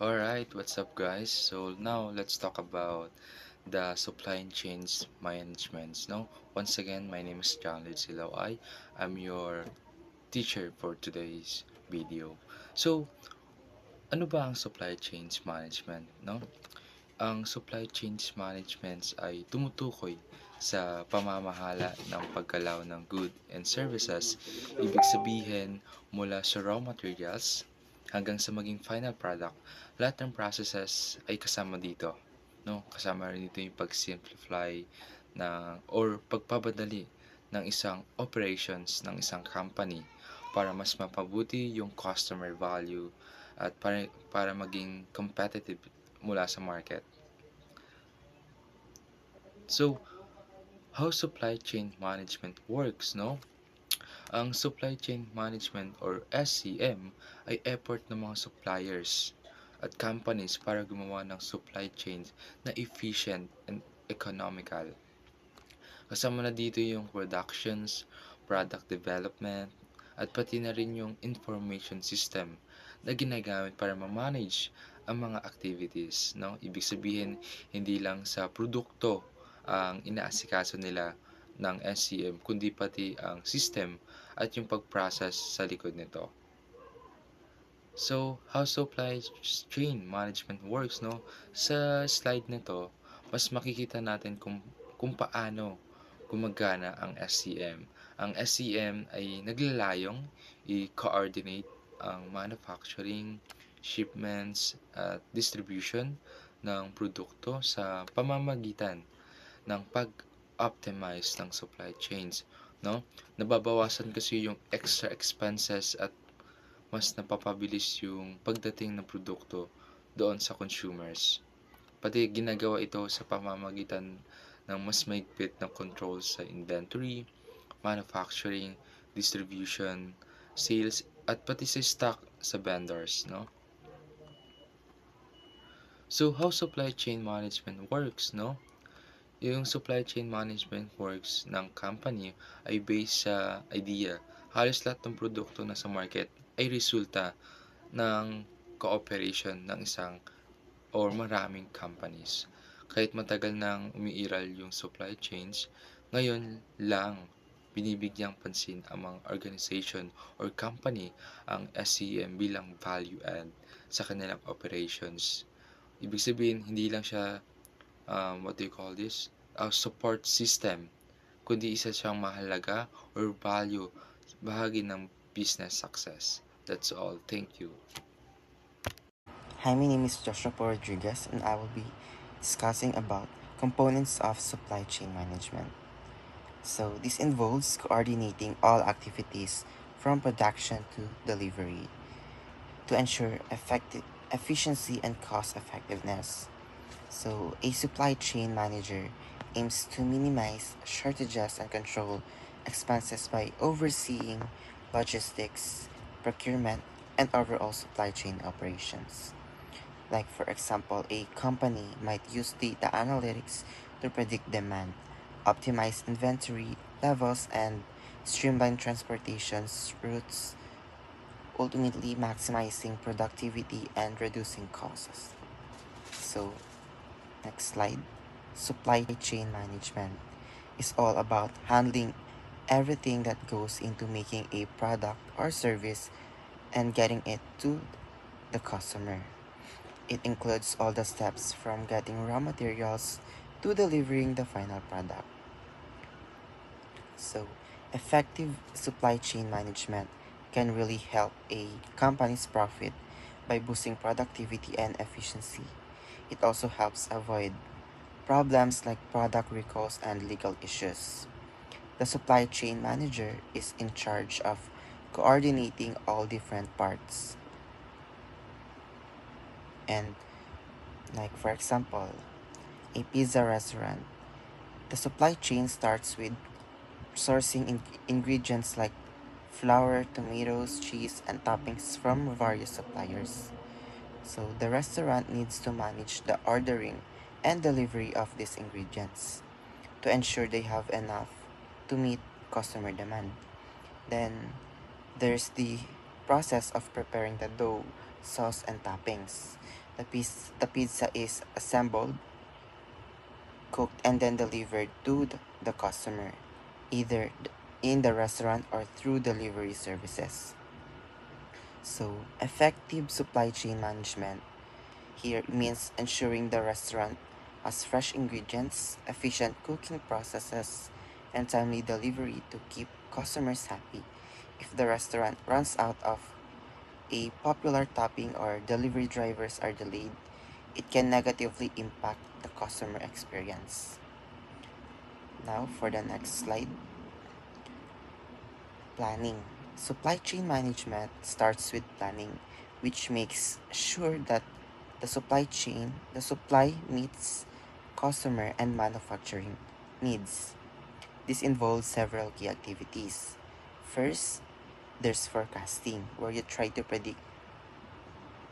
Alright, what's up guys? So now let's talk about the supply chains management. No? Once again, my name is John Silaway. I'm your teacher for today's video. So, ano ba ang supply chains management? No? Ang supply chains management ay tumutukoy sa pamamahala ng paggalaw ng goods and services. Ibig sabihin, mula sa raw materials hanggang sa maging final product, lahat ng processes ay kasama dito. No? Kasama rin dito yung pag-simplify or pagpapadali ng isang operations ng isang company para mas mapabuti yung customer value at para maging competitive mula sa market. So, how supply chain management works, no? Ang supply chain management or SCM ay effort ng mga suppliers at companies para gumawa ng supply chains na efficient and economical. Kasama na dito yung productions, product development, at pati na rin yung information system na ginagamit para ma-manage ang mga activities, no? Ibig sabihin, hindi lang sa produkto ang inaasikaso nila ng SCM, kundi pati ang system at yung pag-process sa likod nito. So, how supply chain management works, no? Sa slide nito, mas makikita natin kung paano gumagana ang SCM. Ang SCM ay naglalayong i-coordinate ang manufacturing, shipments, at distribution ng produkto sa pamamagitan ng pag-optimize ng supply chains, no? Nababawasan kasi yung extra expenses at mas napapabilis yung pagdating ng produkto doon sa consumers. Pati ginagawa ito sa pamamagitan ng mas maigpit na control sa inventory, manufacturing, distribution, sales, at pati sa stock sa vendors, no? So, how supply chain management works, no? Yung supply chain management works ng company ay based sa idea. Halos lahat ng produkto na sa market ay resulta ng cooperation ng isang or maraming companies. Kahit matagal nang umiiral yung supply chains, ngayon lang binibigyang pansin ang mga organization or company ang SCM bilang value add sa kanilang operations. Ibig sabihin, hindi lang siya, what do you call this? A support system, kundi isa siyang mahalaga or value, bahagi ng business success. That's all. Thank you. Hi, my name is Joshua Rodriguez, and I will be discussing about components of supply chain management. So, this involves coordinating all activities from production to delivery to ensure efficiency and cost effectiveness. So, a supply chain manager aims to minimize shortages and control expenses by overseeing logistics, procurement, and overall supply chain operations. Like, for example, a company might use data analytics to predict demand, optimize inventory levels, and streamline transportation routes, ultimately maximizing productivity and reducing costs. So, next slide. Supply chain management is all about handling everything that goes into making a product or service and getting it to the customer. It includes all the steps from getting raw materials to delivering the final product. So, effective supply chain management can really help a company's profit by boosting productivity and efficiency. It also helps avoid problems like product recalls and legal issues. The supply chain manager is in charge of coordinating all different parts. And, like, for example, a pizza restaurant, the supply chain starts with sourcing ingredients like flour, tomatoes, cheese, and toppings from various suppliers. So the restaurant needs to manage the ordering and delivery of these ingredients to ensure they have enough to meet customer demand. Then there's the process of preparing the dough, sauce, and toppings. The pizza is assembled, cooked, and then delivered to the customer, either in the restaurant or through delivery services. So, effective supply chain management here means ensuring the restaurant has fresh ingredients, efficient cooking processes, and timely delivery to keep customers happy. If the restaurant runs out of a popular topping or delivery drivers are delayed, it can negatively impact the customer experience. Now, for the next slide, planning. Supply chain management starts with planning, which makes sure that the supply meets customer and manufacturing needs. This involves several key activities. First, there's forecasting, where you try to predict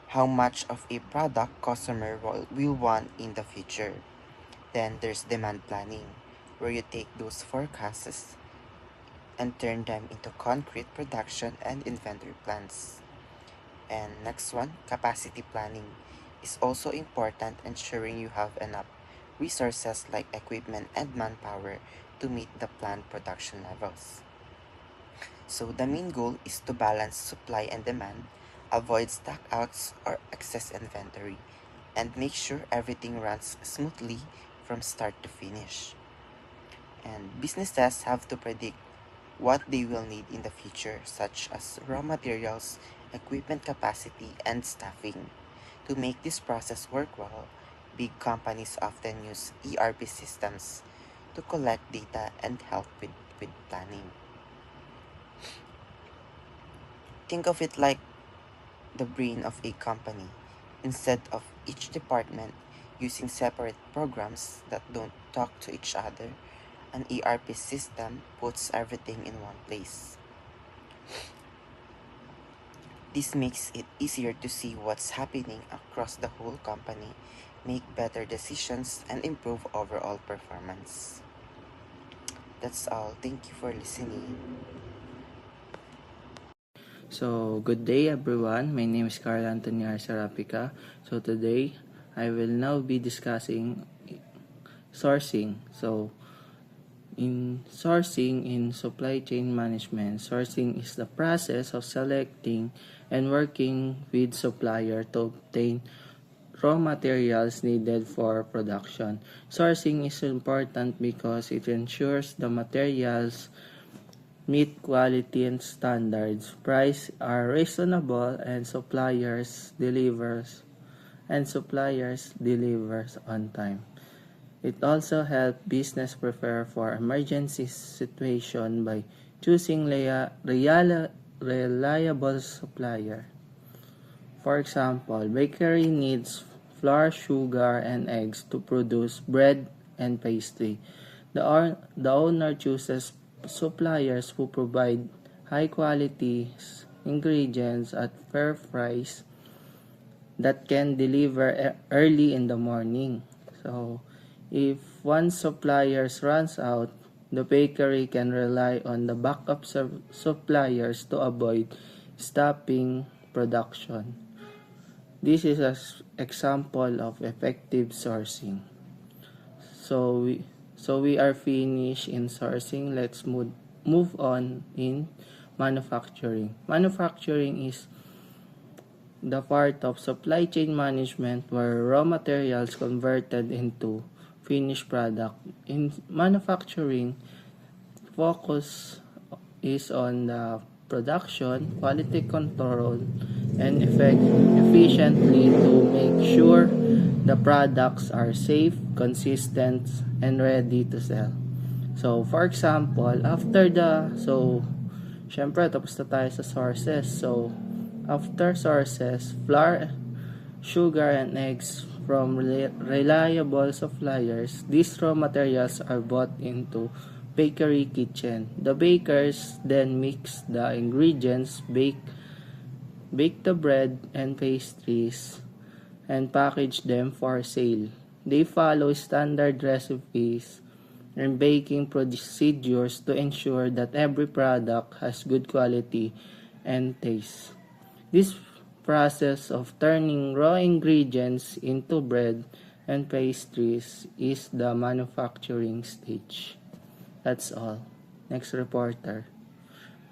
how much of a product customer will want in the future. Then there's demand planning, where you take those forecasts and turn them into concrete production and inventory plans. And next one, capacity planning is also important, ensuring you have enough resources like equipment and manpower to meet the planned production levels. So the main goal is to balance supply and demand, avoid stockouts or excess inventory, and make sure everything runs smoothly from start to finish. And businesses have to predict what they will need in the future, such as raw materials, equipment capacity, and staffing. To make this process work well, big companies often use ERP systems to collect data and help with planning. Think of it like the brain of a company. Instead of each department using separate programs that don't talk to each other, an ERP system puts everything in one place. This makes it easier to see what's happening across the whole company, make better decisions, and improve overall performance. That's all. Thank you for listening. So, good day everyone. My name is Carl Anthony Arsarapica. So, today I will now be discussing sourcing. So, in sourcing in supply chain management, sourcing is the process of selecting and working with supplier to obtain raw materials needed for production. Sourcing is important because it ensures the materials meet quality and standards, price are reasonable, and suppliers delivers on time. It also helps business prepare for emergency situation by choosing reliable supplier. For example, bakery needs flour, sugar, and eggs to produce bread and pastry. The owner chooses suppliers who provide high quality ingredients at fair price that can deliver early in the morning. So, if one supplier runs out, the bakery can rely on the backup suppliers to avoid stopping production. This is an example of effective sourcing. So we are finished in sourcing. Let's move on in manufacturing. Manufacturing is the part of supply chain management where raw materials converted into finished product. In manufacturing, focus is on the production, quality control, and efficiently to make sure the products are safe, consistent, and ready to sell. So, for example, syempre, tapos na tayo sa sources. So, after sources, flour, sugar, and eggs from reliable suppliers, these raw materials are bought into bakery kitchen. The bakers then mix the ingredients, bake the bread and pastries, and package them for sale. They follow standard recipes and baking procedures to ensure that every product has good quality and taste. This process of turning raw ingredients into bread and pastries is the manufacturing stage. That's all. Next reporter,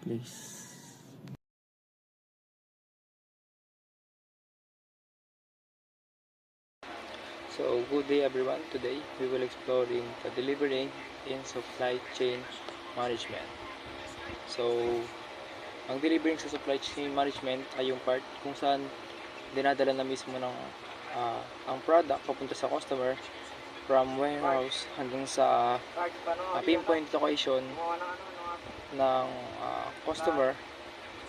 please. So, good day everyone. Today, we will exploring the delivering in supply chain management. So, ang delivering sa supply chain management ay yung part kung saan dinadala na mismo ng ang product papunta sa customer from warehouse hanggang sa pinpoint location ng customer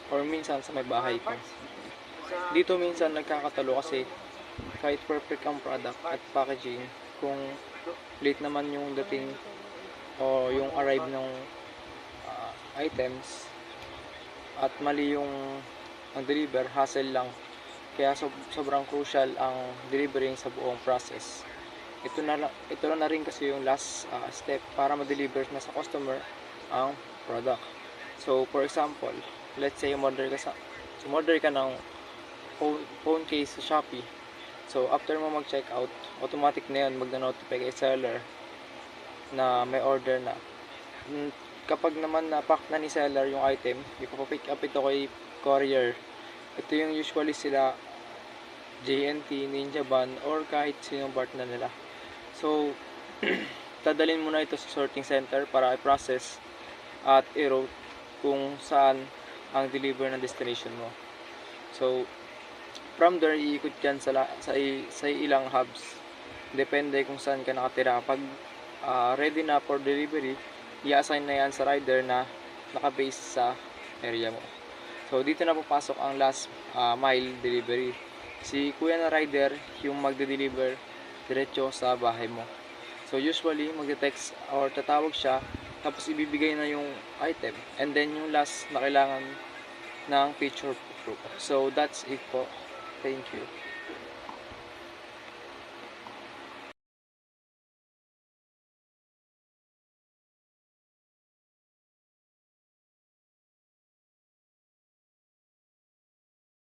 or minsan sa may bahay pa. Dito minsan nagkakatalo kasi kahit perfect ang product at packaging, kung late naman yung dating o yung arrive ng items at mali yung ang deliver, hassle lang. Kaya sobrang crucial ang delivering sa buong process. Ito na rin kasi yung last step para ma-deliver na sa customer ang product. So for example, let's say umorder ka ng phone case sa Shopee. So after mo mag-check out, automatic na yun magna-notify kay seller na may order na. Kapag naman na-pack na ni seller yung item, ipapick up ito kay courier. Ito yung usually sila JNT, Ninja Van, or kahit sinong partner nila. So, dadalhin mo na ito sa sorting center para i-process at i-route kung saan ang deliver ng destination mo. So, from there, iikot yan sa ilang hubs. Depende kung saan ka nakatira. Pag ready na for delivery, i-assign na yan sa rider na nakabase sa area mo. So, dito na papasok ang last mile delivery. Si kuya na rider yung magde-deliver diretso sa bahay mo. So, usually, magte-text or tatawag siya, tapos ibibigay na yung item. And then, yung last na kailangan ng picture proof. So, that's it po. Thank you.